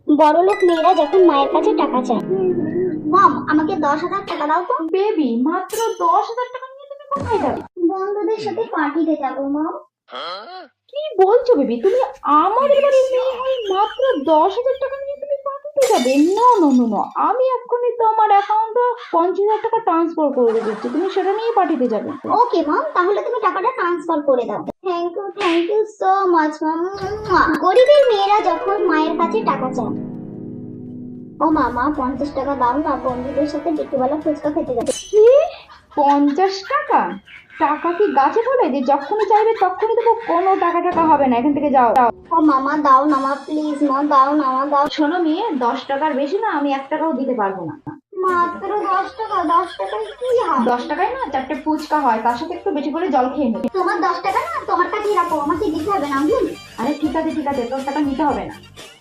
বড়লোক মেয়েরা যখন মায়ের কাছে টাকা চায়। মম, আমাকে 10,000 টাকা দাও তো। বেবি, মাত্র 10,000 টাকা নিয়ে তুমি কোথায় যাবে? বন্ধুদের সাথে পার্টিতে যাবো মম। কি বলছো বেবি? তুমি আমাদের বাড়ির মেয়ে হয়ে মাত্র 10,000 টাকা নিয়ে তুমি পার্টিতে যাবে? না না না না, আমি এক্ষুনি তোমার অ্যাকাউন্টে 50,000 টাকা ট্রান্সফার করে দিচ্ছি, তুমি সেটা নিয়ে পার্টিতে যাবে। ওকে মম, তাহলে তুমি টাকাটা ট্রান্সফার করে দাও। থ্যাংক ইউ সো মাচ মম। গরিবের মেয়েরা যখন মায়ের কাছে টাকা চায়। ও মামা, 50 টাকা দাও না, বন্ধুদের সাথে বিকেলবেলা ফুচকা খেতে যাবে। কি? 50 টাকা? টাকা কি গাছে ফলে যে যখনই চাইবে তখনই দেবো? কোনো টাকা টাকা হবে না, এখান থেকে যাও। ও মামা, দাও না মা, প্লিজ মা, দাও না মা, দাও। শোনো মেয়ে, 10 টাকার বেশি না, আমি 1 টাকাও দিতে পারবো না। মাত্র 10 টাকা, 10 টাকায় কি হয়? 10 টাকায় না 4টে ফুচকা হয়, তার সাথে একটু বেশি করে জল খেয়ে নেবে। তোমার 10 টাকা না, তোমার কাছেই রাখো, আমাকে দিতে হবে না। আরে ঠিক আছে ঠিক আছে, তোর টাকা নিতে হবে না।